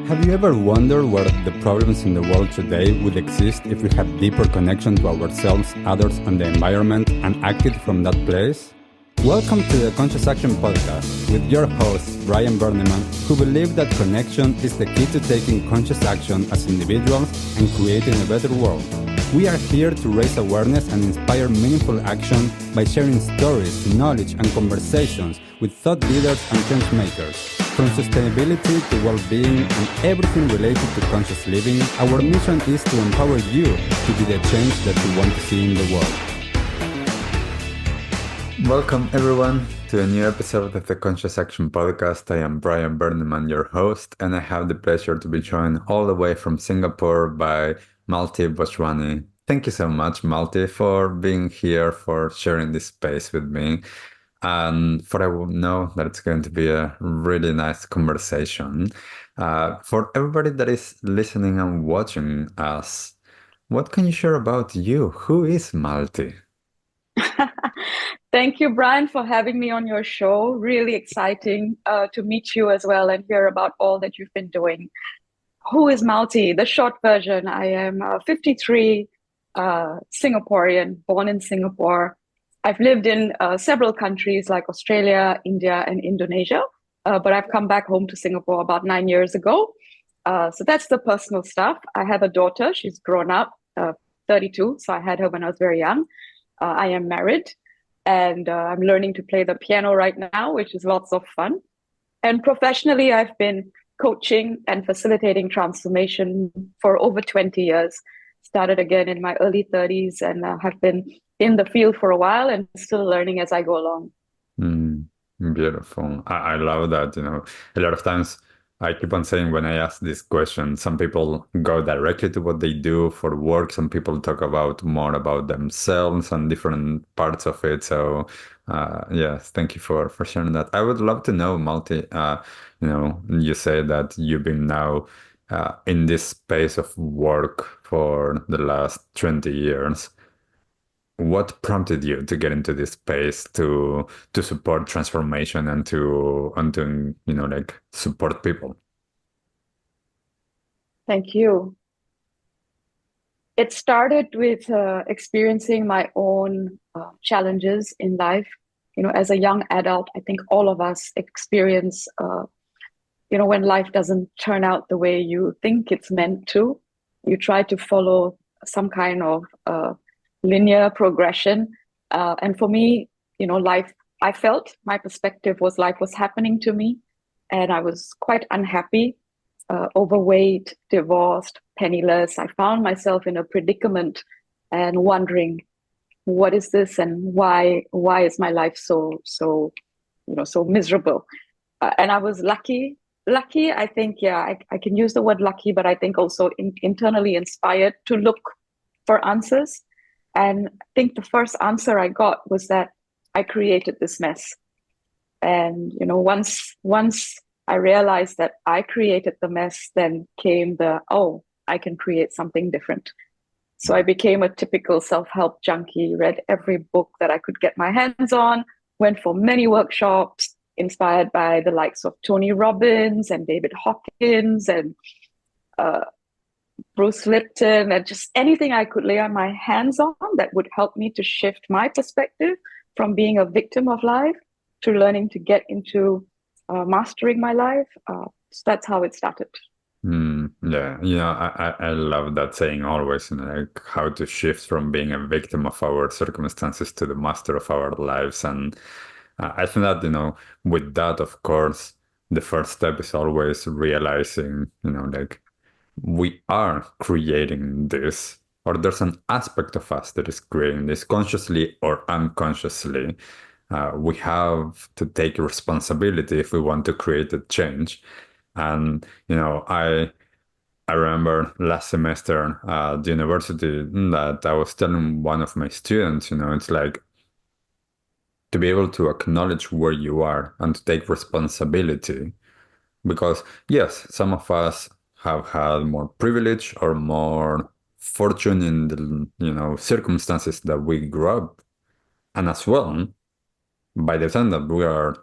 Have you ever wondered where the problems in the world today would exist if we had deeper connection to ourselves, others, and the environment and acted from that place? Welcome to the Conscious Action Podcast with your host, Brian Berneman, who believe that connection is the key to taking conscious action as individuals and creating a better world. We are here to raise awareness and inspire meaningful action by sharing stories, knowledge, and conversations with thought leaders and change makers. From sustainability to well-being and everything related to conscious living, our mission is to empower you to be the change that you want to see in the world. Welcome, everyone, to a new episode of the Conscious Action Podcast. I am Brian Berneman, your host, and I have the pleasure to be joined all the way from Singapore by Malti Bhojwani. Thank you so much, Malti, for being here, for sharing this space with me. And for I will know that it's going to be a really nice conversation. For everybody that is listening and watching us, what can you share about you? Who is Malti? Thank you, Brian, for having me on your show. Really exciting to meet you as well and hear about all that you've been doing. Who is Malti? The short version, I am 53, Singaporean, born in Singapore. I've lived in several countries like Australia, India, and Indonesia, but I've come back home to Singapore about 9 years ago. So that's the personal stuff. I have a daughter. She's grown up, 32, so I had her when I was very young. I am married, and I'm learning to play the piano right now, which is lots of fun. And professionally, I've been coaching and facilitating transformation for over 20 years. Started again in my early 30s and have been in the field for a while and still learning as I go along. Beautiful. I love that. A lot of times I keep on saying when I ask this question, some people go directly to what they do for work. Some people talk about more about themselves and different parts of it. So, yes, thank you for sharing that. I would love to know, Malti, you say that you've been now in this space of work for the last 20 years. What prompted you to get into this space to support transformation and to support people? Thank you. It started with experiencing my own challenges in life. As a young adult, I think all of us experience, when life doesn't turn out the way you think it's meant to. You try to follow some kind of linear progression. And for me, I felt my perspective was life was happening to me. And I was quite unhappy, overweight, divorced, penniless. I found myself in a predicament and wondering, what is this and why is my life so miserable? And I was lucky, I think, I can use the word lucky, but I think also internally inspired to look for answers. And I think the first answer I got was that I created this mess. And, once I realized that I created the mess, then came I can create something different. So I became a typical self-help junkie, read every book that I could get my hands on, went for many workshops, inspired by the likes of Tony Robbins and David Hawkins and Bruce Lipton, and just anything I could lay my hands on that would help me to shift my perspective from being a victim of life to learning to get into mastering my life. So that's how it started. Yeah, I love that saying always, like how to shift from being a victim of our circumstances to the master of our lives. And I think that, with that, of course, the first step is always realizing, we are creating this, or there's an aspect of us that is creating this consciously or unconsciously. We have to take responsibility if we want to create a change. And, I remember last semester at the university that I was telling one of my students, it's like to be able to acknowledge where you are and to take responsibility. Because yes, some of us have had more privilege or more fortune in the circumstances that we grew up, and as well, by the time that we are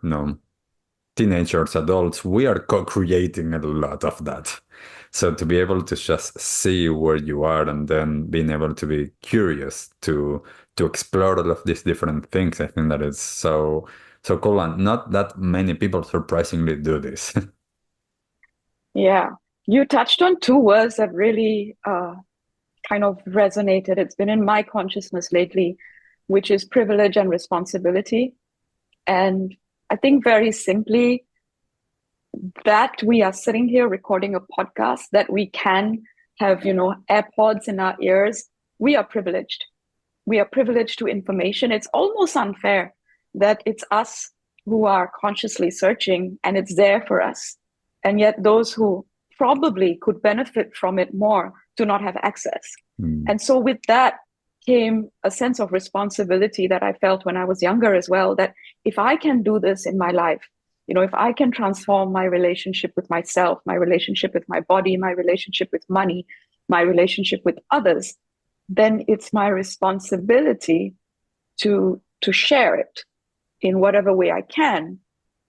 teenagers, adults, we are co-creating a lot of that. So to be able to just see where you are and then being able to be curious to explore all of these different things, I think that is so cool. And not that many people surprisingly do this. Yeah. You touched on two words that really kind of resonated. It's been in my consciousness lately, which is privilege and responsibility. And I think very simply that we are sitting here recording a podcast, that we can have, AirPods in our ears. We are privileged. We are privileged to information. It's almost unfair that it's us who are consciously searching and it's there for us. And yet those who probably could benefit from it more do not have access. Mm, And so with that came a sense of responsibility that I felt when I was younger as well, that if I can do this in my life, if I can transform my relationship with myself, my relationship with my body, my relationship with money, my relationship with others, then it's my responsibility to share it in whatever way I can.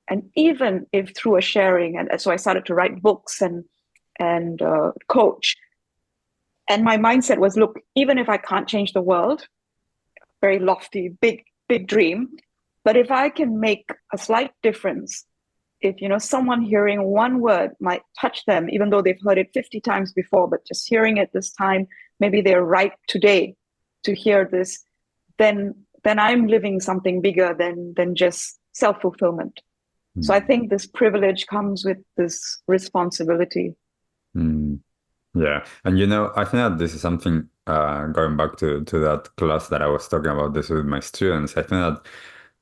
And even if through a sharing, and so I started to write books and coach. And my mindset was, look, even if I can't change the world, very lofty, big dream, but if I can make a slight difference, if someone hearing one word might touch them, even though they've heard it 50 times before, but just hearing it this time, maybe they're right today to hear this, then I'm living something bigger than just self-fulfillment. So I mm, think this privilege comes with this responsibility. mm. Yeah, and I think that this is something going back to that class that I was talking about this with my students. I think that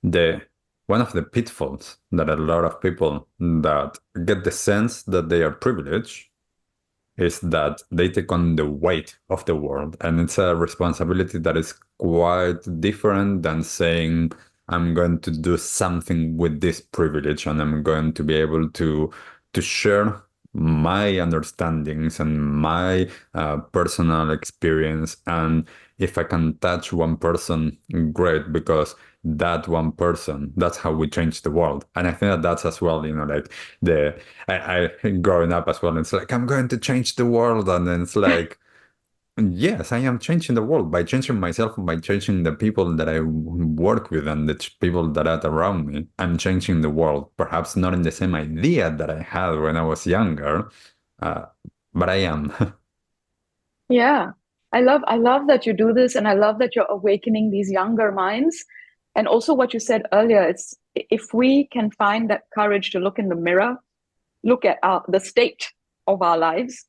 the one of the pitfalls that a lot of people that get the sense that they are privileged is that they take on the weight of the world. And it's a responsibility that is quite different than saying, I'm going to do something with this privilege and I'm going to be able to share my understandings and my personal experience. And if I can touch one person, great, because that one person, that's how we change the world. And I think that that's as well, like the I growing up as well, it's like I'm going to change the world, and then it's like, yes, I am changing the world by changing myself, by changing the people that I work with and the people that are around me. I'm changing the world, perhaps not in the same idea that I had when I was younger, uh, but I am. Yeah. I love that you do this, and I love that you're awakening these younger minds. And also what you said earlier, it's if we can find that courage to look in the mirror, look at the state of our lives,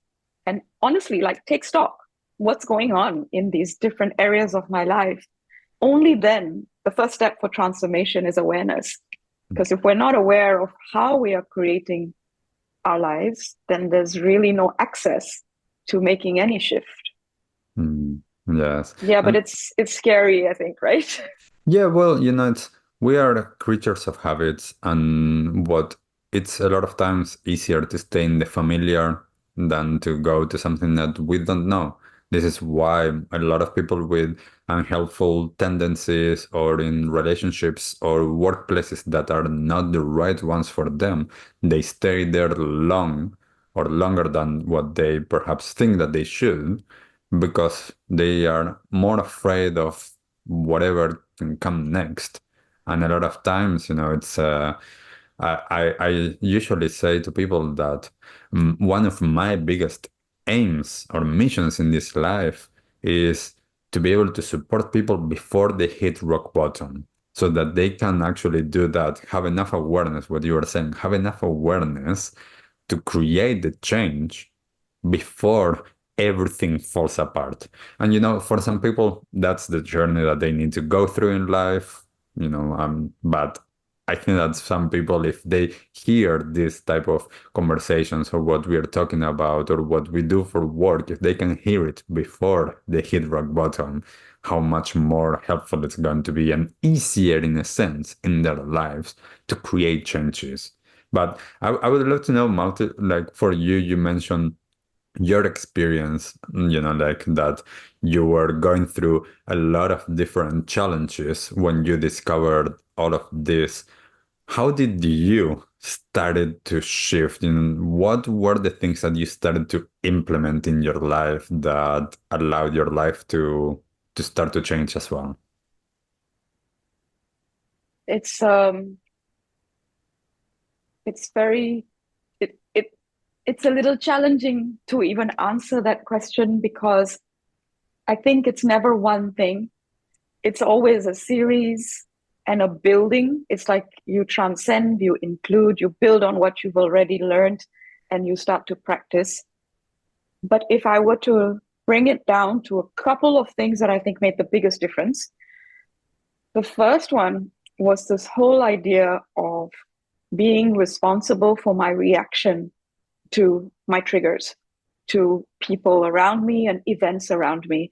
and honestly, like take stock. What's going on in these different areas of my life? Only then the first step for transformation is awareness. Because if we're not aware of how we are creating our lives, then there's really no access to making any shift. Mm, yes. Yeah, but And it's scary, I think, right? yeah, well, it's we are creatures of habits, and what it's a lot of times easier to stay in the familiar than to go to something that we don't know. This is why a lot of people with unhelpful tendencies or in relationships or workplaces that are not the right ones for them, they stay there long or longer than what they perhaps think that they should because they are more afraid of whatever can come next. And a lot of times, it's I usually say to people that one of my biggest aims or missions in this life is to be able to support people before they hit rock bottom so that they can actually do that, have enough awareness, what you were saying, have enough awareness to create the change before everything falls apart. And for some people, that's the journey that they need to go through in life, but I think that some people, if they hear this type of conversations or what we are talking about or what we do for work, if they can hear it before they hit rock bottom, how much more helpful it's going to be and easier in a sense in their lives to create changes. But I would love to know, Malti, like for you, you mentioned your experience, like that you were going through a lot of different challenges when you discovered all of this. how did you started to shift? And what were the things that you started to implement in your life that allowed your life to start to change as well? It's um it's very it it it's a little challenging to even answer that question because I think it's never one thing. It's always a series and a building. It's like you transcend, you include, you build on what you've already learned, and you start to practice. But if I were to bring it down to a couple of things that I think made the biggest difference, the first one was this whole idea of being responsible for my reaction to my triggers, to people around me and events around me.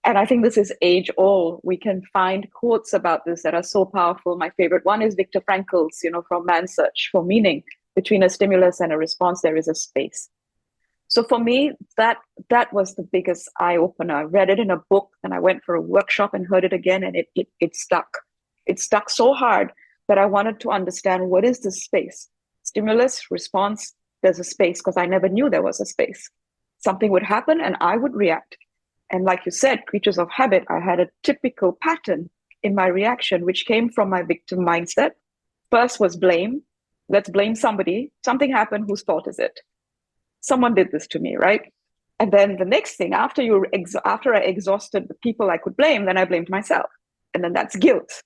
And I think this is age old. We can find quotes about this that are so powerful. My favorite one is Viktor Frankl's, from Man's Search for Meaning. Between a stimulus and a response, there is a space. So for me, that was the biggest eye opener. I read it in a book, and I went for a workshop and heard it again, and it stuck. It stuck so hard that I wanted to understand what is this space. Stimulus, response, there's a space because I never knew there was a space. Something would happen and I would react. And like you said, creatures of habit, I had a typical pattern in my reaction, which came from my victim mindset. First was blame. Let's blame somebody. Something happened. Whose fault is it? Someone did this to me, right? And then the next thing, after I exhausted the people I could blame, then I blamed myself. And then that's guilt.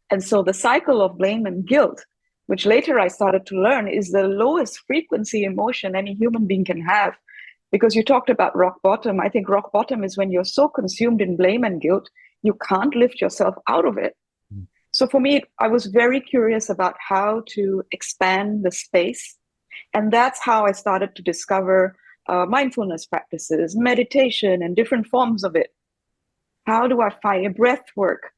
And so the cycle of blame and guilt, which later I started to learn is the lowest frequency emotion any human being can have. Because you talked about rock bottom. I think rock bottom is when you're so consumed in blame and guilt, you can't lift yourself out of it. So for me, I was very curious about how to expand the space. And that's how I started to discover mindfulness practices, meditation, and different forms of it. How do I find breath work?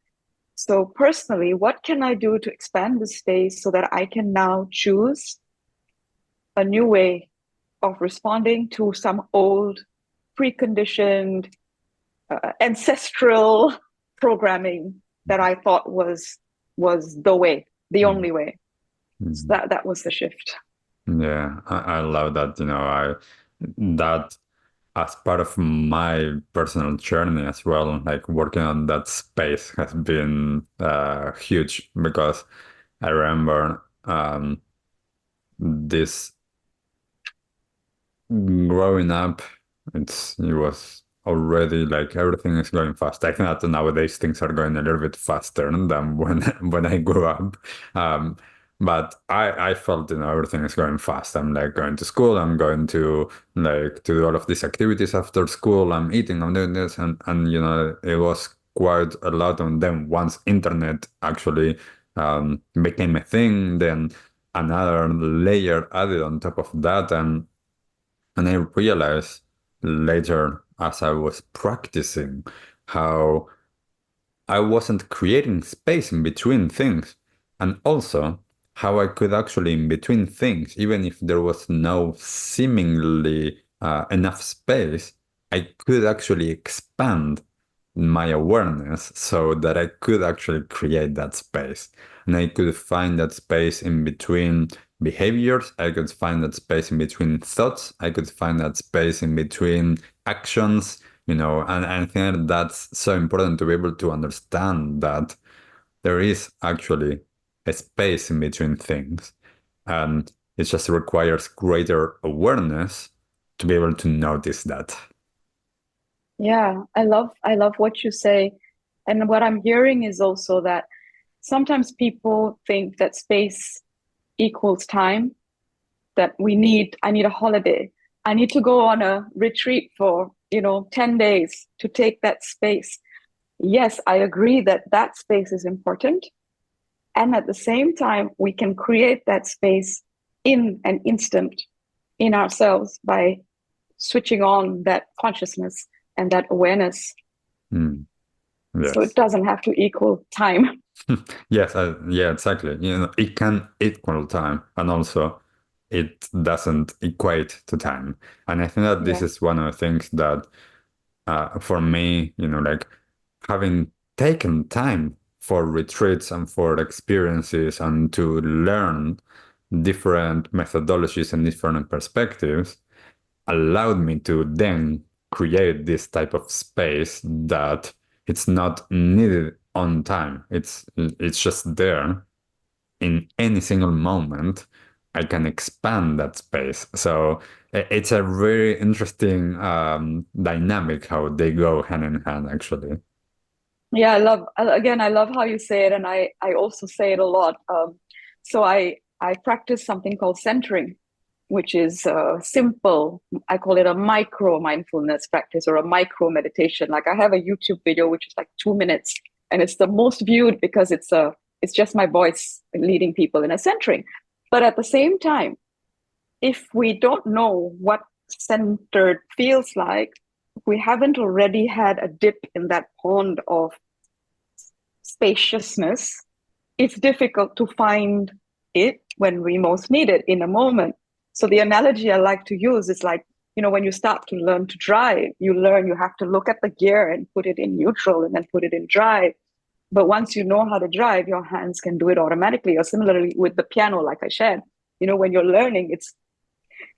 So personally, what can I do to expand the space so that I can now choose a new way of responding to some old, preconditioned, ancestral programming that I thought was the way, the only way. So Mm-hmm. that was the shift. Yeah, I love that. That as part of my personal journey as well, like working on that space has been huge because I remember this growing up, it was already like everything is going fast. I think that nowadays things are going a little bit faster than when when I grew up. Um, but I felt everything is going fast. I'm like going to school. I'm going to like to do all of these activities after school. I'm eating. I'm doing this, and it was quite a lot. And then once internet actually became a thing, then another layer added on top of that, and I realized later as I was practicing how I wasn't creating space in between things, and also how I could actually, in between things, even if there was no seemingly enough space, I could actually expand my awareness so that I could actually create that space. And I could find that space in between behaviors. I could find that space in between thoughts. I could find that space in between actions, and I think that's so important to be able to understand that there is actually a space in between things. And it just requires greater awareness to be able to notice that. Yeah, I love what you say. And what I'm hearing is also that sometimes people think that space equals time, that I need a holiday. I need to go on a retreat for, 10 days to take that space. Yes, I agree that that space is important. And at the same time, we can create that space in an instant in ourselves by switching on that consciousness and that awareness. Mm, So it yes. doesn't have to equal time. Yes, yeah, exactly. It can equal time, and also it doesn't equate to time. And I think that this Yeah. is one of the things that, for me, like having taken time for retreats and for experiences and to learn different methodologies and different perspectives allowed me to then create this type of space that it's not needed on time. It's just there in any single moment. I can expand that space. So it's a very interesting dynamic how they go hand in hand, actually. Yeah, again, I love how you say it, and I also say it a lot. So I practice something called centering, which is simple. I call it a micro mindfulness practice or a micro meditation. Like I have a YouTube video which is like 2 minutes, and it's the most viewed because it's just my voice leading people in a centering. But at the same time, if we don't know what centered feels like, we haven't already had a dip in that pond of spaciousness, it's difficult to find it when we most need it in a moment. So the analogy I like to use is like, when you start to learn to drive, you learn you have to look at the gear and put it in neutral and then put it in drive. But once you know how to drive, your hands can do it automatically. Or similarly with the piano, like I shared, when you're learning,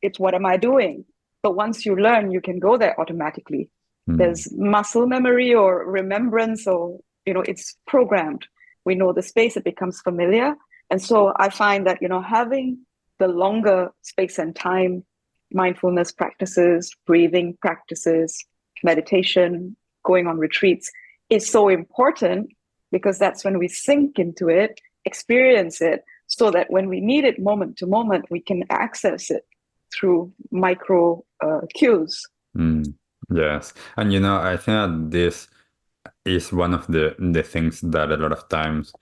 it's what am I doing? But once you learn, you can go there automatically. Mm. There's muscle memory or remembrance, or it's programmed. We know the space, it becomes familiar. And so I find that, having the longer space and time, mindfulness practices, breathing practices, meditation, going on retreats is so important because that's when we sink into it, experience it, so that when we need it moment to moment, we can access it through micro cues. Mm. Yes. And I think that this is one of the things that a lot of times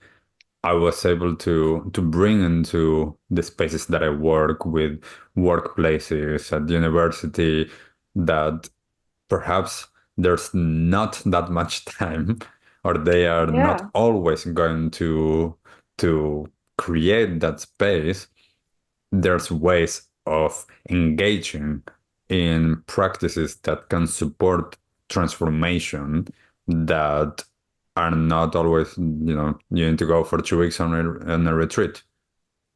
I was able to bring into the spaces that I work with, workplaces at university, that perhaps there's not that much time, or they are not Yeah, always going to create that space. There's ways of engaging in practices that can support transformation that are not always, you need to go for 2 weeks on a retreat.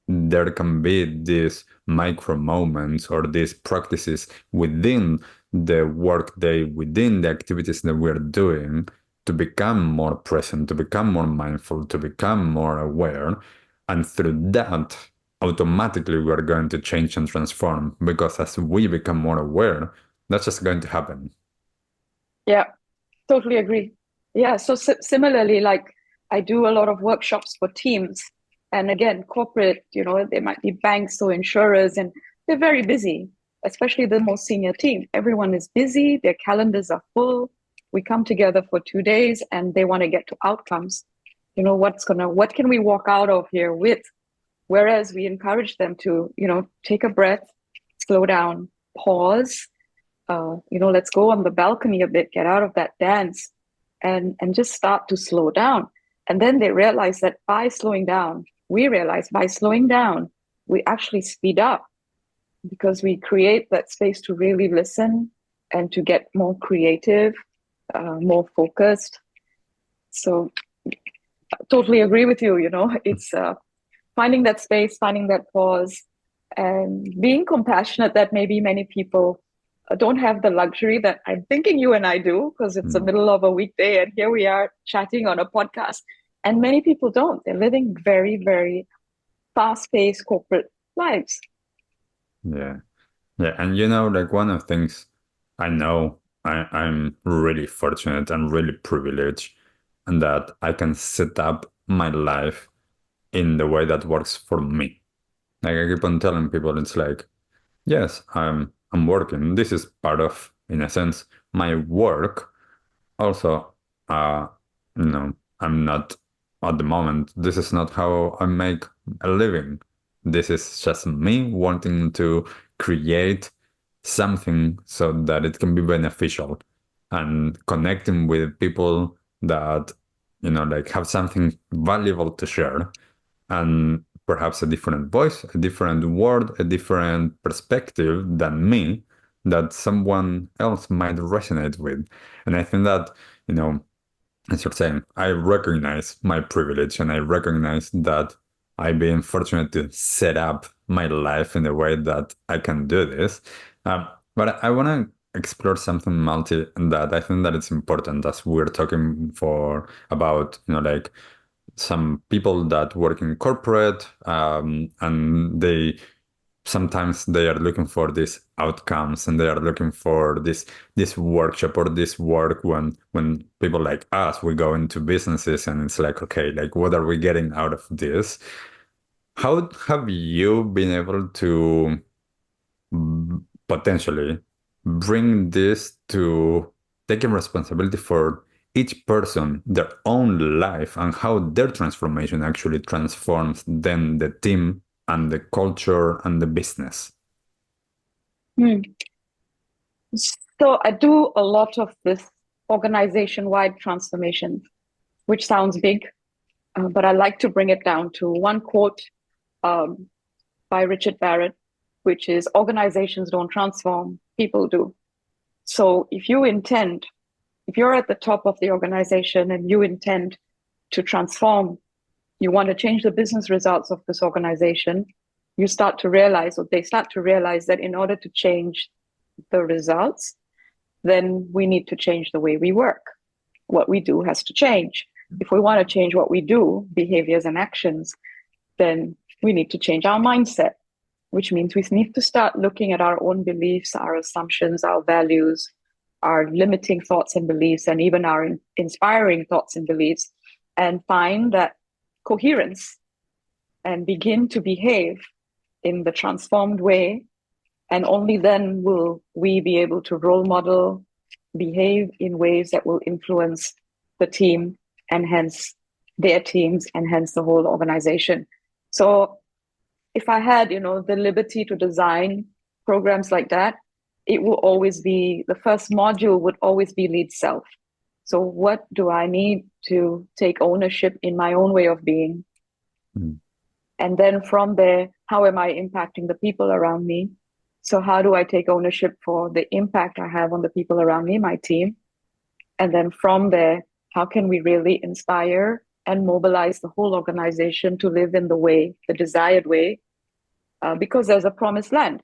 There can be these micro moments or these practices within the workday, within the activities that we're doing to become more present, to become more mindful, to become more aware. And through that, automatically we're going to change and transform because as we become more aware, that's just going to happen. yeah, totally agree. Yeah, so similarly, like I do a lot of workshops for teams. And again, corporate, they might be banks or insurers, and they're very busy, especially the most senior team. Everyone is busy, their calendars are full. We come together for 2 days and they want to get to outcomes. What can we walk out of here with? Whereas we encourage them to, take a breath, slow down, pause, let's go on the balcony a bit, get out of that dance and just start to slow down. And then they realize that by slowing down, we realize by slowing down, we actually speed up because we create that space to really listen and to get more creative, more focused. So totally agree with you. It's finding that space, finding that pause, and being compassionate that maybe many people don't have the luxury that I'm thinking you and I do because it's the Mm. middle of a weekday and here we are chatting on a podcast. And many people don't. They're living very, very fast-paced corporate lives. Yeah. Yeah. And like one of the things I know I'm really fortunate and really privileged and that I can set up my life in the way that works for me. Like I keep on telling people, it's like, yes, I'm working. This is part of, in a sense, my work. Also, uh, I'm not at the moment. This is not how I make a living. This is just me wanting to create something so that it can be beneficial and connecting with people that, like have something valuable to share and perhaps a different voice, a different word, a different perspective than me that someone else might resonate with. And I think that, you know, as you're saying, I recognize my privilege and I recognize that I've been fortunate to set up my life in a way that I can do this. But I want to explore something multi that I think that it's important as we're talking for about, like some people that work in corporate, and sometimes they are looking for these outcomes and they are looking for this workshop or this work when people like us, we go into businesses and it's like, okay, like what are we getting out of this? How have you been able to potentially bring this to taking responsibility for each person, their own life, and how their transformation actually transforms then the team and the culture and the business? Hmm. So I do a lot of this organization-wide transformation, which sounds big, but I like to bring it down to one quote um, by Richard Barrett, which is organizations don't transform, people do. So if you're at the top of the organization and you intend to transform, you want to change the business results of this organization, you start to realize, or they start to realize, that in order to change the results, then we need to change the way we work. What we do has to change. If we want to change what we do, behaviors and actions, then we need to change our mindset, which means we need to start looking at our own beliefs, our assumptions, our values, our limiting thoughts and beliefs, and even our inspiring thoughts and beliefs, and find that coherence and begin to behave in the transformed way. And only then will we be able to role model, behave in ways that will influence the team and hence their teams and hence the whole organization. So if I had, the liberty to design programs like that, it will always be, the first module would always be lead self. So what do I need to take ownership in my own way of being? Mm. And then from there, how am I impacting the people around me? So how do I take ownership for the impact I have on the people around me, my team? And then from there, how can we really inspire and mobilize the whole organization to live in the way, the desired way? Because there's a promised land.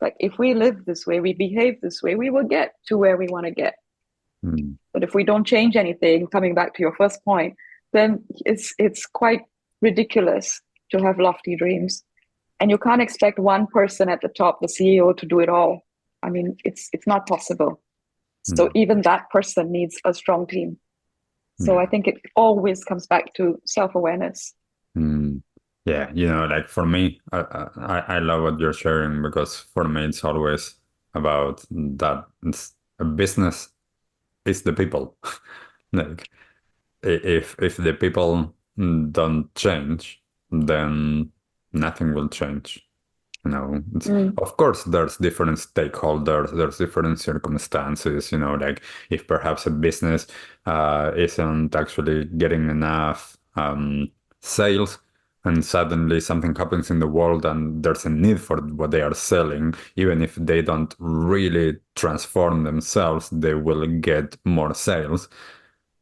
Like if we live this way, we behave this way, we will get to where we want to get. Mm. But if we don't change anything, coming back to your first point, then it's quite ridiculous to have lofty dreams. And you can't expect one person at the top, the CEO, to do it all. I mean, it's not possible. So Mm. even that person needs a strong team. So I Yeah. think it always comes back to self-awareness. Mm. Yeah, like for me, I love what you're sharing because for me it's always about that a business is the people. Like if the people don't change, then nothing will change. Mm, Of course, there's different stakeholders, there's different circumstances, like if perhaps a business isn't actually getting enough sales and suddenly something happens in the world and there's a need for what they are selling, even if they don't really transform themselves, they will get more sales.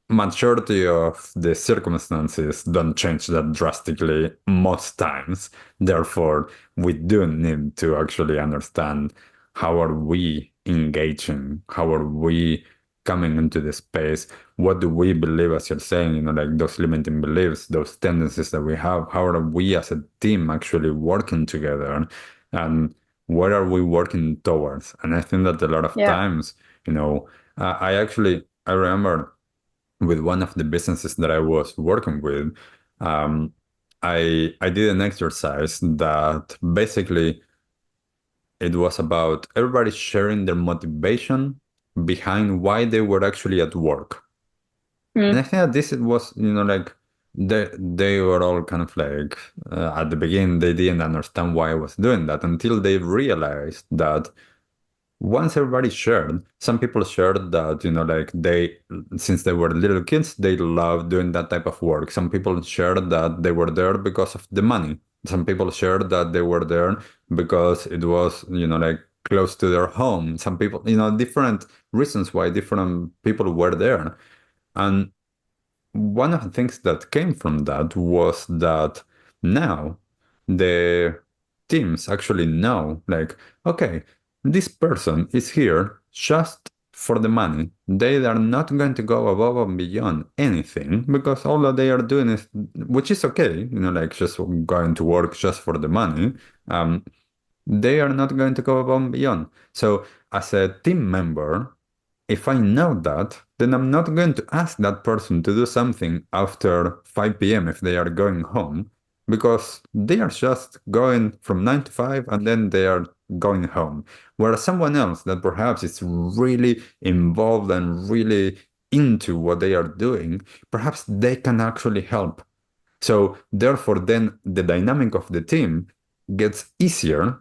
Majority of the circumstances don't change that drastically most times. Therefore, we do need to actually understand how are we engaging, how are we coming into the space, what do we believe, as you're saying, like those limiting beliefs, those tendencies that we have, how are we as a team actually working together, and what are we working towards? And I think that a lot of yeah. times, I remember with one of the businesses that I was working with, um, I did an exercise that basically it was about everybody sharing their motivation behind why they were actually at work. And I Mm, think that this was, like they were all kind of like at the beginning they didn't understand why I was doing that until they realized that once everybody shared, some people shared that, like since they were little kids, they loved doing that type of work. Some people shared that they were there because of the money. Some people shared that they were there because it was, like close to their home. Some people, different reasons why different people were there. And one of the things that came from that was that now the teams actually know, like, okay, this person is here just for the money. They are not going to go above and beyond anything because all that they are doing is, which is okay, like just going to work just for the money. Um, they are not going to go above and beyond. So as a team member, if I know that, then I'm not going to ask that person to do something after 5 p.m. if they are going home, because they are just going from 9 to 5 and then they are going home. Whereas someone else that perhaps is really involved and really into what they are doing, perhaps they can actually help. So therefore, then the dynamic of the team gets easier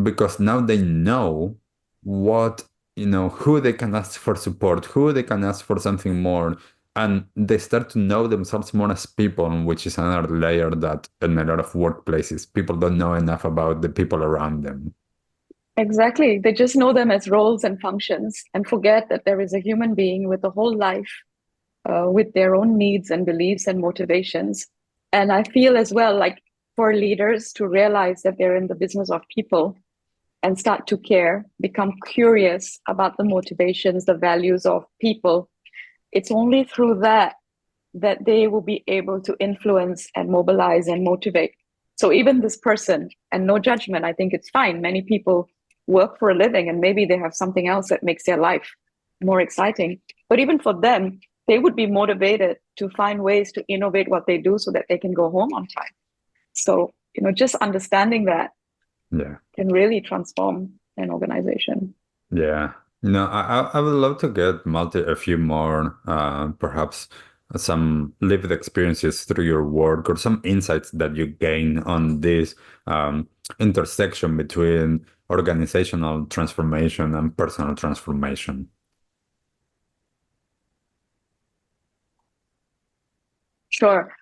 because now they know what, who they can ask for support, who they can ask for something more, and they start to know themselves more as people, which is another layer that in a lot of workplaces, people don't know enough about the people around them. Exactly. They just know them as roles and functions and forget that there is a human being with a whole life, with their own needs and beliefs and motivations. And I feel as well like for leaders to realize that they're in the business of people and start to care, become curious about the motivations, the values of people. It's only through that that they will be able to influence and mobilize and motivate. So even this person, and no judgment, I think it's fine. Many people work for a living and maybe they have something else that makes their life more exciting. But even for them, they would be motivated to find ways to innovate what they do so that they can go home on time. So, just understanding that Yeah. can really transform an organization. Yeah. I would love to get Malti a few more, perhaps some lived experiences through your work or some insights that you gain on this intersection between organizational transformation and personal transformation. Sure.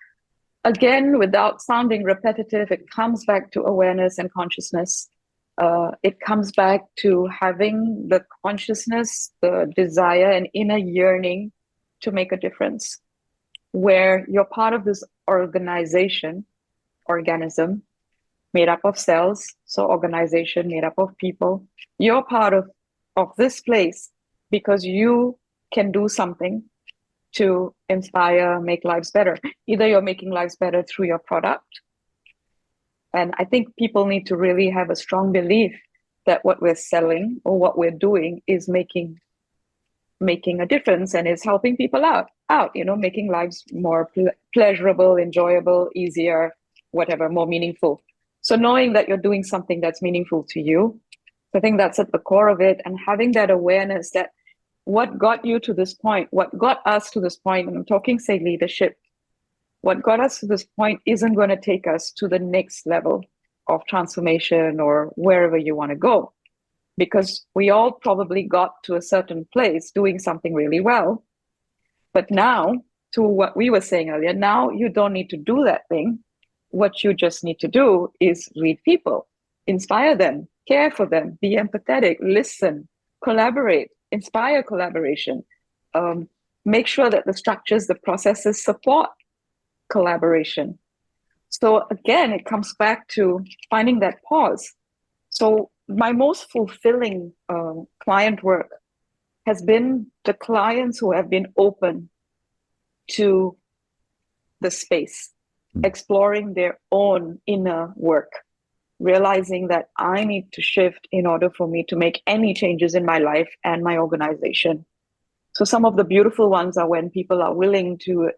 Again, without sounding repetitive, it comes back to awareness and consciousness. It comes back to having the consciousness, the desire, and inner yearning to make a difference, where you're part of this organism made up of cells, so organization made up of people. You're part of this place because you can do something to inspire, make lives better. Either you're making lives better through your product. And I think people need to really have a strong belief that what we're selling or what we're doing is making a difference and is helping people out, making lives more pleasurable, enjoyable, easier, whatever, more meaningful. So knowing that you're doing something that's meaningful to you, I think that's at the core of it, and having that awareness that what got you to this point, what got us to this point, and I'm talking, say, leadership, what got us to this point isn't going to take us to the next level of transformation or wherever you want to go. Because we all probably got to a certain place doing something really well. But now, to what we were saying earlier, now you don't need to do that thing. What you just need to do is read people, inspire them, care for them, be empathetic, listen, collaborate, inspire collaboration, make sure that the structures, the processes support collaboration. So again, it comes back to finding that pause. So my most fulfilling client work has been the clients who have been open to the space, exploring their own inner work, realizing that I need to shift in order for me to make any changes in my life and my organization. So some of the beautiful ones are when people are willing to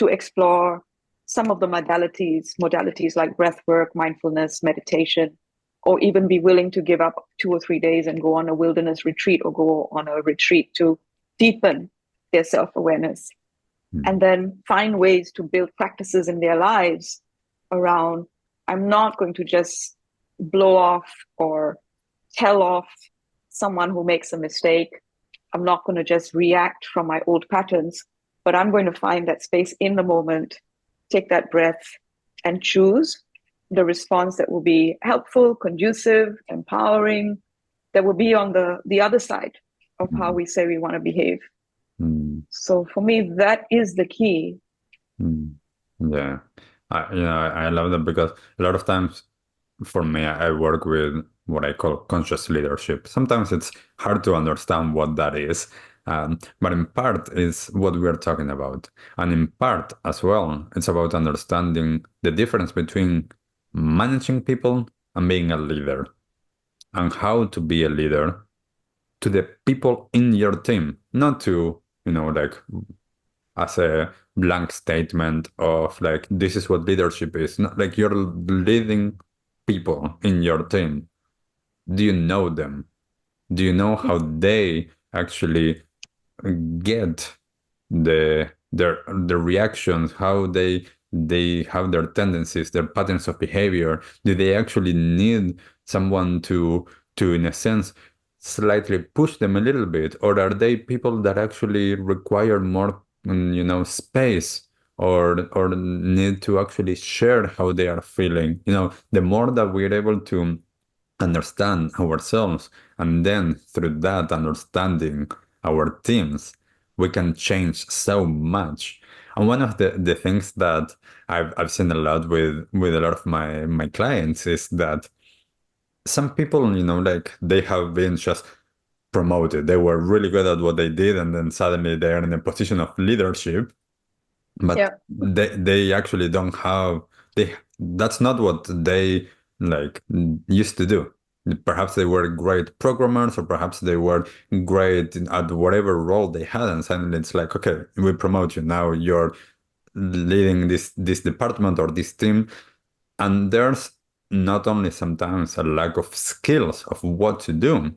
explore some of the modalities like breath work, mindfulness, meditation, or even be willing to give up 2 or 3 days and go on a wilderness retreat or go on a retreat to deepen their self-awareness. And then find ways to build practices in their lives around, I'm not going to just blow off or tell off someone who makes a mistake. I'm not going to just react from my old patterns, but I'm going to find that space in the moment, take that breath, and choose the response that will be helpful, conducive, empowering, that will be on the other side of how we say we want to behave. Mm. So for me, that is the key. Mm. Yeah. I love that because a lot of times for me, I work with what I call conscious leadership. Sometimes it's hard to understand what that is, but in part is what we are talking about. And in part as well, it's about understanding the difference between managing people and being a leader, and how to be a leader to the people in your team, not to, like as a blank statement of like, this is what leadership is. Not like you're leading people in your team. Do you know them? Do you know how they actually get their reactions, how they have their tendencies, their patterns of behavior? Do they actually need someone to in a sense slightly push them a little bit, or are they people that actually require more space, or need to actually share how they are feeling? The more that we're able to understand ourselves, and then through that understanding our teams, we can change so much. And one of the things that I've seen a lot with a lot of my clients is that some people, like they have been just promoted. They were really good at what they did, and then suddenly they're in a position of leadership, but Yeah. they actually don't have they that's not what they like used to do. Perhaps they were great programmers, or perhaps they were great at whatever role they had, and suddenly it's like, okay, we promote you, now you're leading this department or this team. And there's not only sometimes a lack of skills of what to do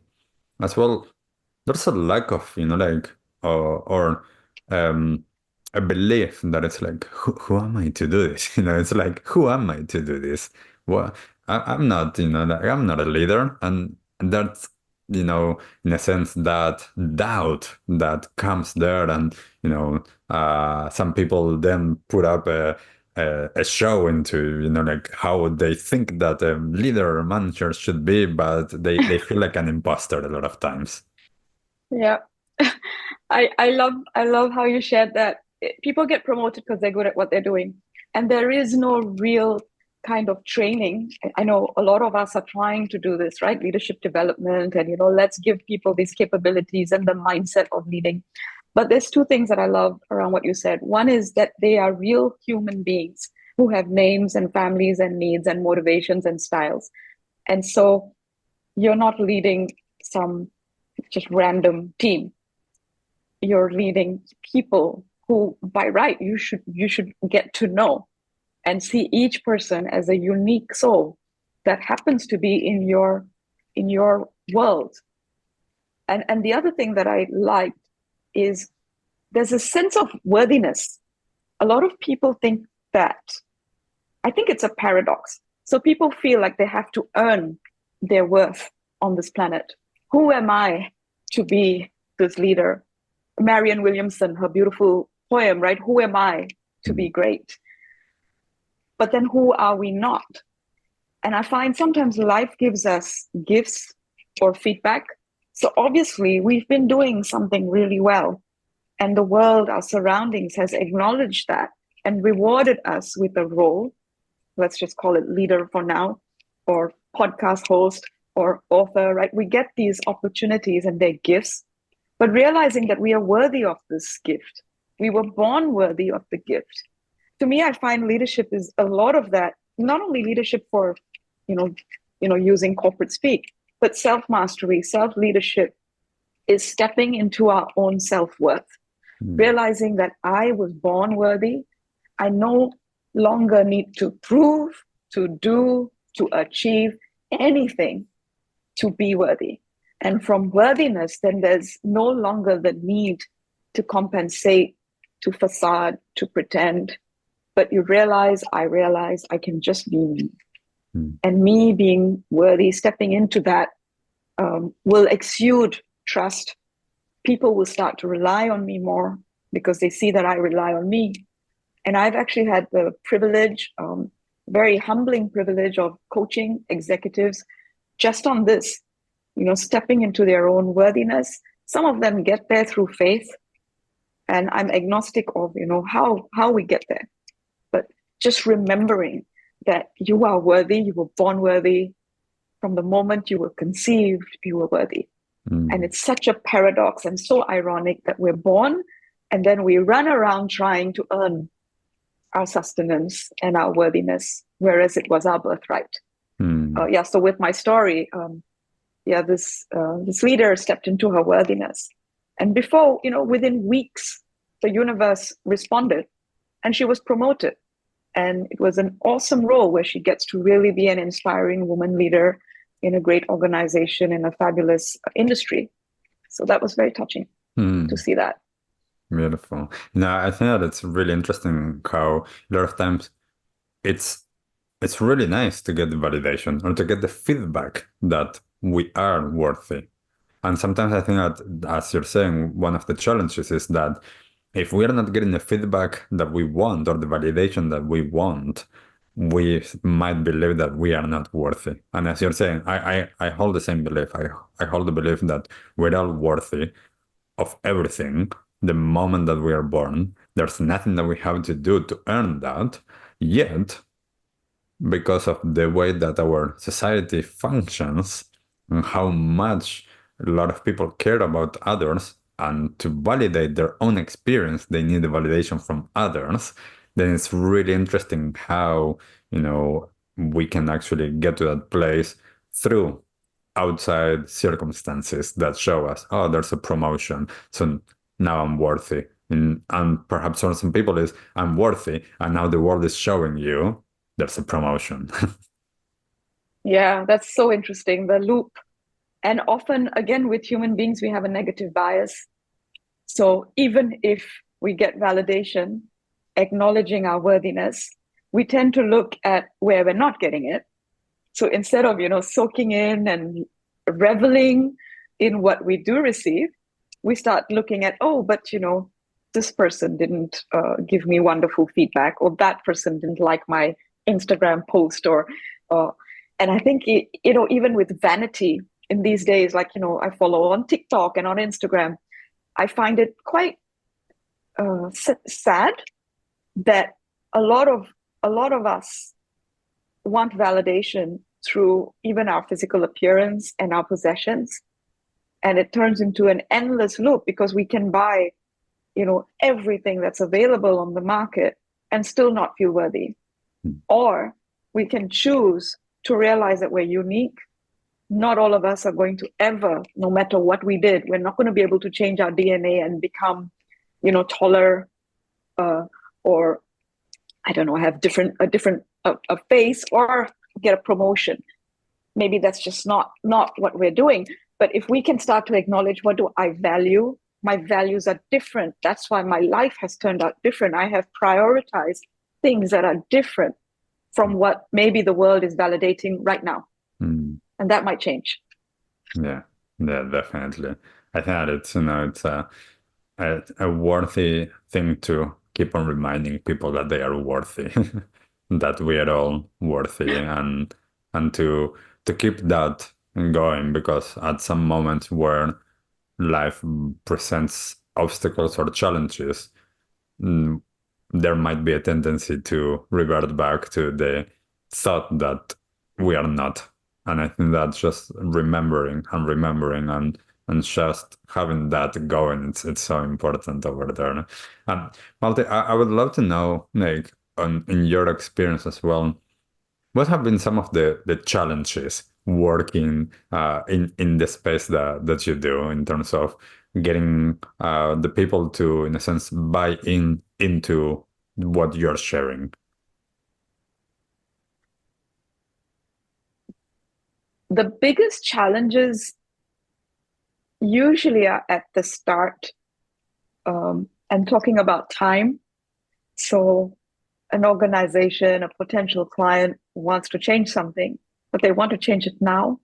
as well, there's a lack of, or um, a belief that it's like, who am I to do this? It's like, who am I to do this? Well, I'm not, like, I'm not a leader. And that's, in a sense, that doubt that comes there. And, some people then put up a show into, like how they think that a leader or manager should be, but they feel like an imposter a lot of times. Yeah. I love how you shared that. People get promoted because they're good at what they're doing. And there is no real kind of training. I know a lot of us are trying to do this, right? Leadership development and let's give people these capabilities and the mindset of leading. But there's two things that I love around what you said. One is that they are real human beings who have names and families and needs and motivations and styles. And so you're not leading some just random team. You're leading people who by right you should get to know and see each person as a unique soul that happens to be in your world. And the other thing that I liked is there's a sense of worthiness. A lot of people think that, I think it's a paradox. So people feel like they have to earn their worth on this planet. Who am I to be this leader? Marianne Williamson, her beautiful poem, right? Who am I to be great? But then who are we not? And I find sometimes life gives us gifts or feedback. So obviously, we've been doing something really well. And the world, our surroundings, has acknowledged that and rewarded us with a role. Let's just call it leader for now, or podcast host, or author, right? We get these opportunities and they're gifts, but realizing that we are worthy of this gift. We were born worthy of the gift. To me, I find leadership is a lot of that, not only leadership for, you know, using corporate speak, but self-mastery, self-leadership is stepping into our own self-worth, Mm. realizing that I was born worthy. I no longer need to prove, to do, to achieve anything to be worthy. And from worthiness, then there's no longer the need to compensate, to facade, to pretend. But I realize I can just be me. Mm. And me being worthy, stepping into that will exude trust. People will start to rely on me more because they see that I rely on me. And I've actually had the privilege, very humbling privilege of coaching executives just on this, stepping into their own worthiness. Some of them get there through faith. And I'm agnostic of, how we get there. But just remembering that you are worthy, you were born worthy. From the moment you were conceived, you were worthy. And it's such a paradox and so ironic that we're born and then we run around trying to earn our sustenance and our worthiness, whereas it was our birthright. So with my story, this leader stepped into her worthiness. And before, within weeks, the universe responded and she was promoted. And it was an awesome role where she gets to really be an inspiring woman leader in a great organization in a fabulous industry. So that was very touching to see that. Beautiful. I think that it's really interesting how a lot of times it's really nice to get the validation or to get the feedback that we are worthy. And sometimes I think that, as you're saying, one of the challenges is that if we are not getting the feedback that we want or the validation that we want, we might believe that we are not worthy. And as you're saying, I hold the same belief. I hold the belief that we're all worthy of everything the moment that we are born. There's nothing that we have to do to earn that. Yet, because of the way that our society functions and how much a lot of people care about others, and to validate their own experience, they need the validation from others, then it's really interesting how, we can actually get to that place through outside circumstances that show us, oh, there's a promotion, so now I'm worthy. And perhaps for some people is, I'm worthy, and now the world is showing you there's a promotion. Yeah, that's so interesting, the loop. And often, again, with human beings, we have a negative bias. So even if we get validation, acknowledging our worthiness, we tend to look at where we're not getting it. So instead of, soaking in and reveling in what we do receive, we start looking at, oh, but, this person didn't give me wonderful feedback, or that person didn't like my Instagram post, and I think, even with vanity in these days, like, I follow on TikTok and on Instagram, I find it quite sad that a lot of us want validation through even our physical appearance and our possessions. And it turns into an endless loop because we can buy, everything that's available on the market and still not feel worthy. Or we can choose to realize that we're unique. Not all of us are going to ever, no matter what we did, we're not going to be able to change our DNA and become, taller, or I don't know, have a different face or get a promotion. Maybe that's just not what we're doing. But if we can start to acknowledge, what do I value? My values are different. That's why my life has turned out different. I have prioritized things that are different from what maybe the world is validating right now. And that might change. Yeah, definitely. I think that it's a worthy thing to keep on reminding people that they are worthy, that we are all worthy, and to keep that going, because at some moments where life presents obstacles or challenges, there might be a tendency to revert back to the thought that we are not. And I think that just remembering and just having that going, it's so important over there. And Malti, I would love to know, like, in your experience as well, what have been some of the challenges working in the space that you do, in terms of getting the people to, in a sense, buy into what you're sharing? The biggest challenges usually are at the start, and talking about time. So an organization, a potential client wants to change something, but they want to change it now.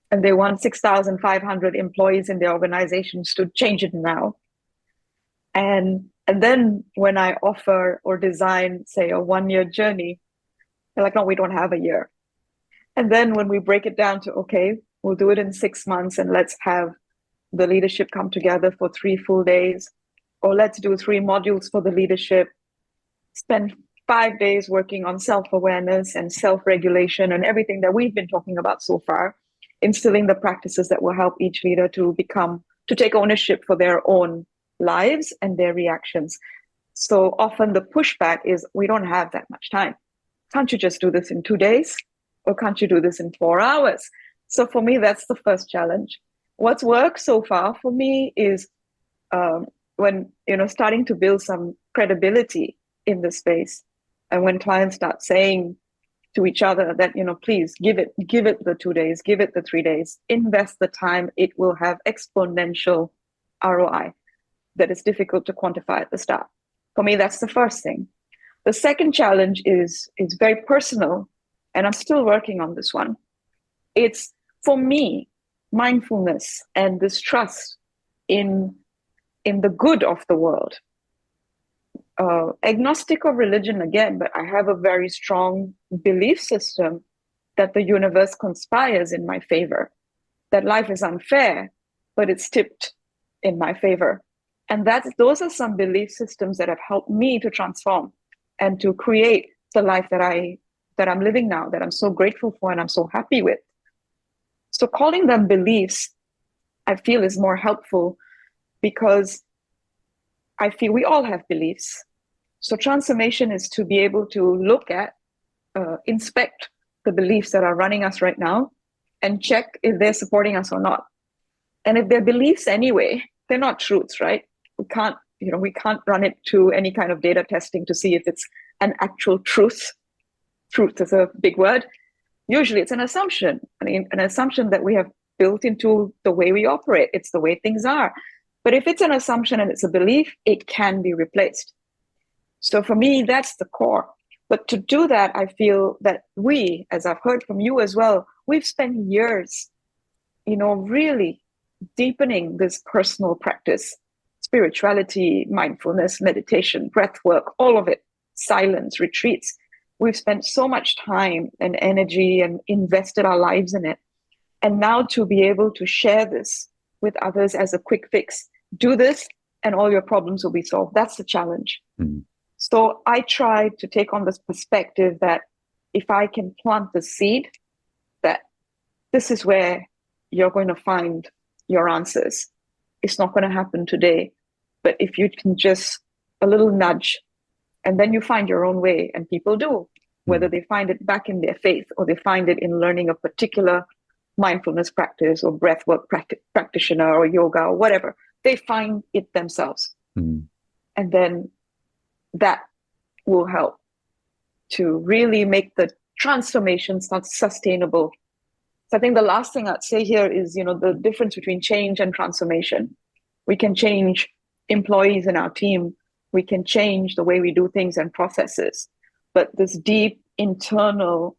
And they want 6,500 employees in their organizations to change it now. And then when I offer or design, say, a 1-year journey, they're like, no, we don't have a year. And then when we break it down to, okay, we'll do it in 6 months and let's have the leadership come together for 3 full days. or let's do 3 modules for the leadership, spend 5 days working on self-awareness and self-regulation and everything that we've been talking about so far, instilling the practices that will help each leader to take ownership for their own lives and their reactions. So often the pushback is, we don't have that much time. Can't you just do this in 2 days? Or can't you do this in 4 hours? So for me, that's the first challenge. What's worked so far for me is when, starting to build some credibility in the space. And when clients start saying to each other that, please give it the 2 days, give it the 3 days, invest the time, it will have exponential ROI that is difficult to quantify at the start. For me, that's the first thing. The second challenge is very personal, and I'm still working on this one. It's, for me, mindfulness and this trust in the good of the world. Agnostic of religion again, but I have a very strong belief system that the universe conspires in my favor, that life is unfair, but it's tipped in my favor. And those are some belief systems that have helped me to transform and to create the life that I'm living now, that I'm so grateful for and I'm so happy with. So calling them beliefs, I feel, is more helpful, because I feel we all have beliefs. So transformation is to be able to look at, inspect the beliefs that are running us right now and check if they're supporting us or not. And if they're beliefs anyway, they're not truths, right? We can't run it to any kind of data testing to see if it's an actual truth. Truth is a big word. Usually it's an assumption. An assumption that we have built into the way we operate. It's the way things are. But if it's an assumption and it's a belief, it can be replaced. So for me, that's the core. But to do that, I feel that we, as I've heard from you as well, we've spent years, really deepening this personal practice, spirituality, mindfulness, meditation, breath work, all of it, silence, retreats. We've spent so much time and energy and invested our lives in it. And now to be able to share this with others as a quick fix, do this and all your problems will be solved. That's the challenge. Mm-hmm. So I try to take on this perspective that if I can plant the seed, that this is where you're going to find your answers. It's not going to happen today, but if you can just a little nudge, and then you find your own way, and people do, whether they find it back in their faith or they find it in learning a particular mindfulness practice or breathwork practitioner or yoga or whatever, they find it themselves. Mm. And then that will help to really make the transformation sustainable. So I think the last thing I'd say here is, the difference between change and transformation. We can change employees in our team. We can change the way we do things and processes. But this deep internal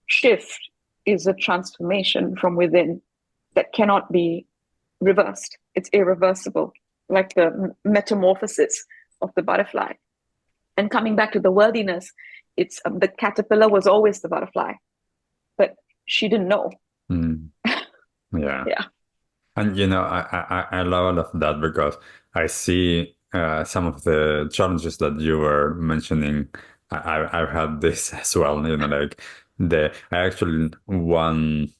shift is a transformation from within that cannot be reversed. It's irreversible, like the metamorphosis of the butterfly. And coming back to the worthiness, it's the caterpillar was always the butterfly, but she didn't know. Mm. Yeah. Yeah. And, I love all of that, because I see some of the challenges that you were mentioning. I've had this as well, I actually, one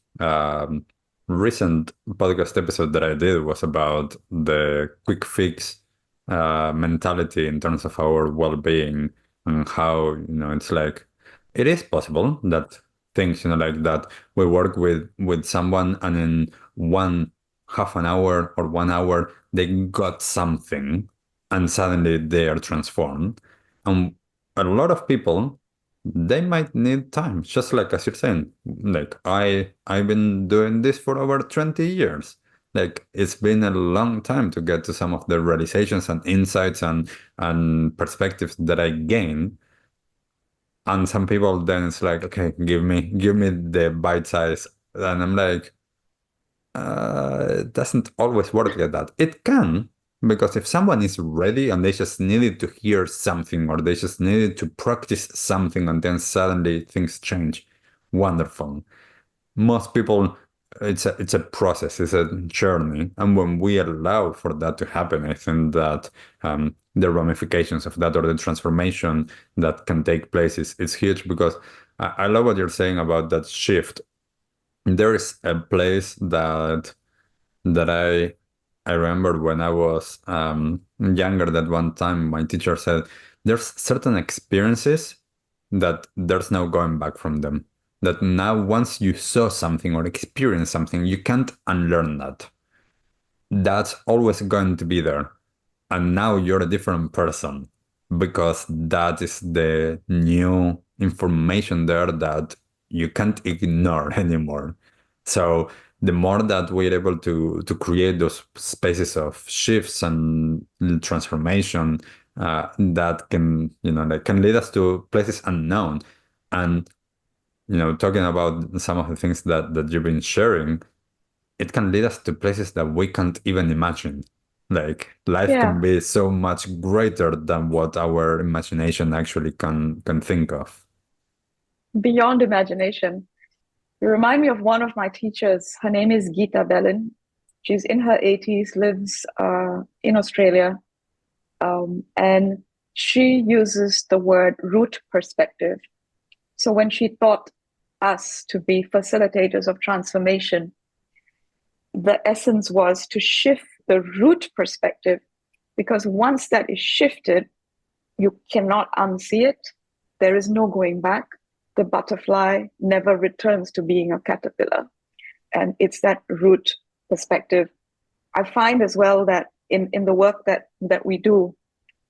recent podcast episode that I did was about the quick fix mentality in terms of our well-being, and how, it's like, it is possible that things, that we work with someone, and in one half an hour or 1 hour, they got something and suddenly they are transformed. And a lot of people, they might need time, just like as you're saying, like I've been doing this for over 20 years. Like, it's been a long time to get to some of the realizations and insights and perspectives that I gain. And some people, then it's like, okay, give me the bite size. And I'm like, it doesn't always work like that. It can, because if someone is ready and they just needed to hear something, or they just needed to practice something, and then suddenly things change, wonderful. Most people it's a process, it's a journey, and when we allow for that to happen, I think that the ramifications of that or the transformation that can take place is huge. Because I love what you're saying about that shift. There is a place that I remember when I was younger, that one time my teacher said, there's certain experiences that there's no going back from them. That now once you saw something or experienced something, you can't unlearn that. That's always going to be there. And now you're a different person because that is the new information there that you can't ignore anymore. So the more that we're able to create those spaces of shifts and transformation, that can, that can lead us to places unknown. And, talking about some of the things that you've been sharing, it can lead us to places that we can't even imagine. Like life Yeah, can be so much greater than what our imagination actually can think of. beyond imagination. You remind me of one of my teachers. Her name is Geeta Bellin. She's in her 80s, lives in Australia, and she uses the word root perspective. So when she taught us to be facilitators of transformation, the essence was to shift the root perspective, because once that is shifted, you cannot unsee it. There is no going back. The butterfly never returns to being a caterpillar. And it's that root perspective. I find as well that in the work that we do,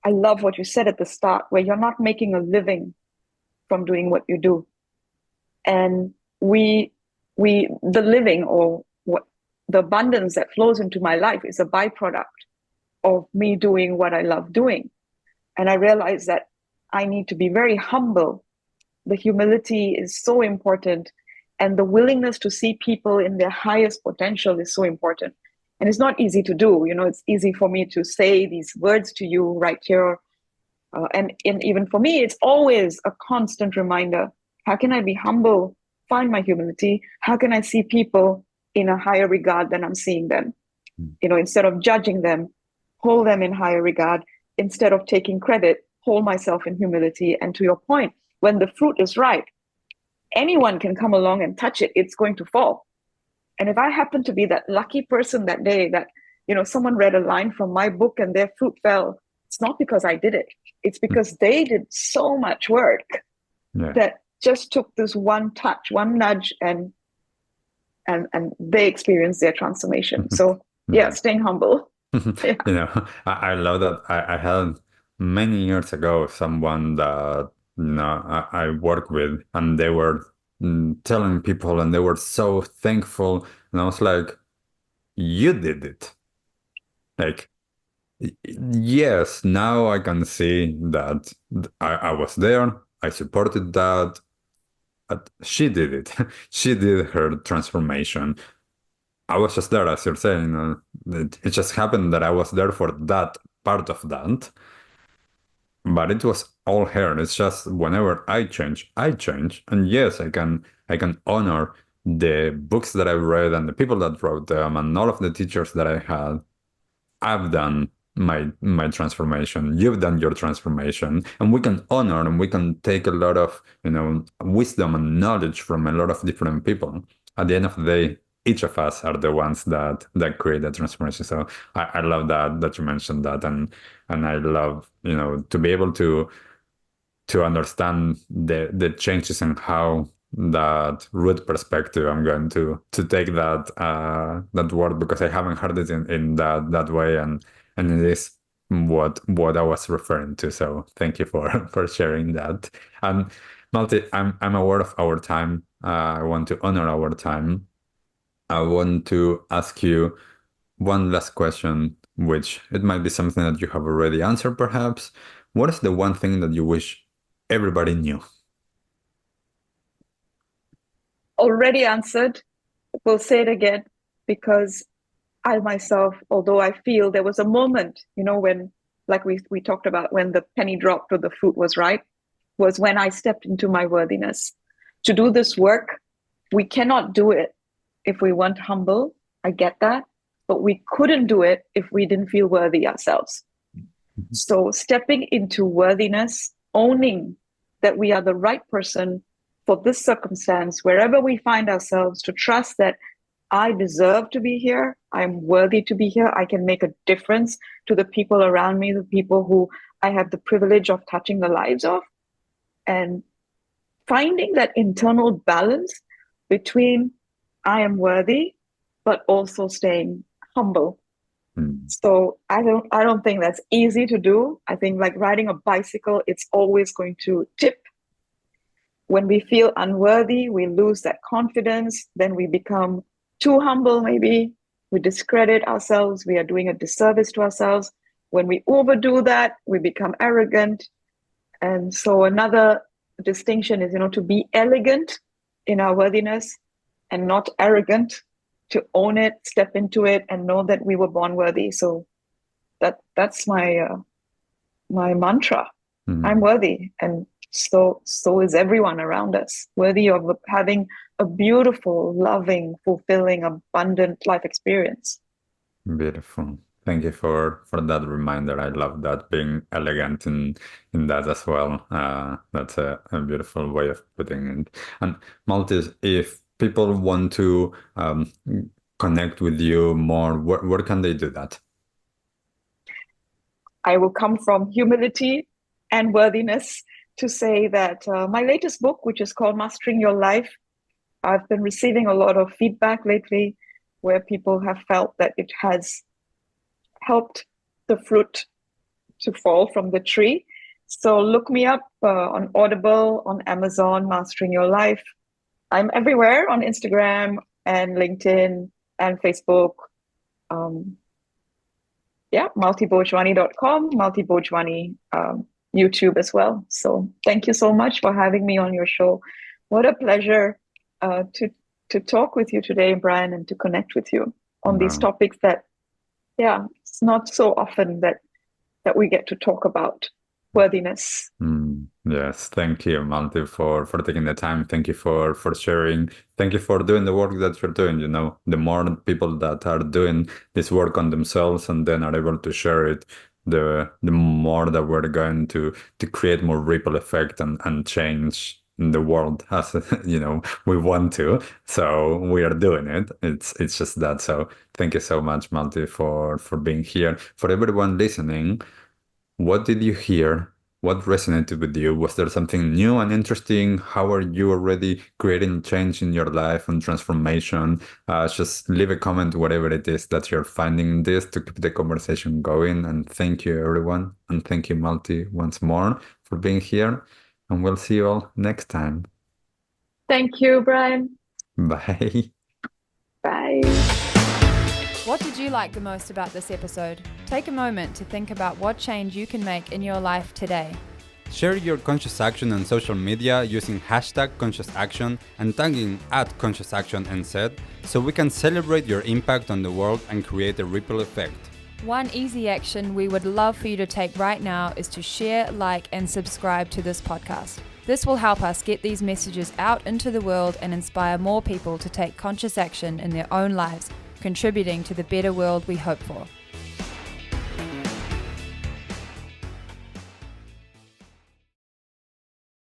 I love what you said at the start, where you're not making a living from doing what you do. And the living, or what the abundance that flows into my life, is a byproduct of me doing what I love doing. And I realize that I need to be very humble. The humility is so important. And the willingness to see people in their highest potential is so important. And it's not easy to do. It's easy for me to say these words to you right here. And even for me, it's always a constant reminder. How can I be humble, find my humility? How can I see people in a higher regard than I'm seeing them? Instead of judging them, hold them in higher regard. Instead of taking credit, hold myself in humility. And to your point, when the fruit is ripe, anyone can come along and touch it. It's going to fall. And if I happen to be that lucky person that day that, someone read a line from my book and their fruit fell, it's not because I did it. It's because they did so much work that just took this one touch, one nudge, and they experienced their transformation. So yeah, staying humble. Yeah. I love that. I had many years ago someone that I worked with, and they were telling people, and they were so thankful, and I was like, "You did it!" Like, yes, now I can see that I was there. I supported that. But she did it. She did her transformation. I was just there, as you're saying. It just happened that I was there for that part of that, but it was all her. It's just whenever I change, I change. And yes, I can honor the books that I read and the people that wrote them and all of the teachers that I had. I've done my transformation. You've done your transformation, and we can honor and we can take a lot of wisdom and knowledge from a lot of different people. At the end of the day, each of us are the ones that create that transformation. So I love that you mentioned that, and I love to be able to understand the changes and how that root perspective. I'm going to take that word because I haven't heard it in that way, and it is what I was referring to. So thank you for for sharing that. And Malti, I'm aware of our time. I want to honor our time. I want to ask you one last question, which it might be something that you have already answered, perhaps. What is the one thing that you wish everybody knew? Already answered. We'll say it again, because I myself, although I feel there was a moment, when, like we talked about, when the penny dropped or the fruit was ripe, was when I stepped into my worthiness. To do this work, we cannot do it if we weren't humble. I get that. But we couldn't do it if we didn't feel worthy ourselves. So stepping into worthiness, owning that we are the right person for this circumstance, wherever we find ourselves, to trust that I deserve to be here. I'm worthy to be here. I can make a difference to the people around me, the people who I have the privilege of touching the lives of. And finding that internal balance between I am worthy, but also staying humble. So I don't think that's easy to do. I think like riding a bicycle, it's always going to tip. When we feel unworthy, we lose that confidence. Then we become too humble, maybe. We discredit ourselves. We are doing a disservice to ourselves. When we overdo that, we become arrogant. And so another distinction is, to be elegant in our worthiness and not arrogant, to own it, step into it, and know that we were born worthy. So that's my mantra. I'm worthy, and so is everyone around us, worthy of having a beautiful, loving, fulfilling, abundant life experience. Beautiful. Thank you for that reminder. I love that, being elegant in that as well. That's a beautiful way of putting it. And Maltis, if people want to connect with you more, where can they do that? I will come from humility and worthiness to say that my latest book, which is called Mastering Your Life, I've been receiving a lot of feedback lately where people have felt that it has helped the fruit to fall from the tree. So look me up on Audible, on Amazon, Mastering Your Life. I'm everywhere on Instagram and LinkedIn and Facebook. MaltiBhojwani.com, Malti Bhojwani, YouTube as well. So thank you so much for having me on your show. What a pleasure to talk with you today, Brian, and to connect with you on these topics that, it's not so often that we get to talk about worthiness. Yes, thank you, Malti, for taking the time. Thank you for sharing. Thank you for doing the work that you're doing. The more people that are doing this work on themselves and then are able to share it, the more that we're going to create more ripple effect and change the world as we want to. So we are doing it. It's just that. So thank you so much, Malti, for being here. For everyone listening, what did you hear? What resonated with you? Was there something new and interesting? How are you already creating change in your life and transformation? Just leave a comment, whatever it is that you're finding this, to keep the conversation going. And thank you, everyone. And thank you, Malti, once more for being here. And we'll see you all next time. Thank you, Brian. Bye. Bye. What did you like the most about this episode? Take a moment to think about what change you can make in your life today. Share your conscious action on social media using #ConsciousAction and tagging @ConsciousActionNZ so we can celebrate your impact on the world and create a ripple effect. One easy action we would love for you to take right now is to share, like, and subscribe to this podcast. This will help us get these messages out into the world and inspire more people to take conscious action in their own lives, contributing to the better world we hope for.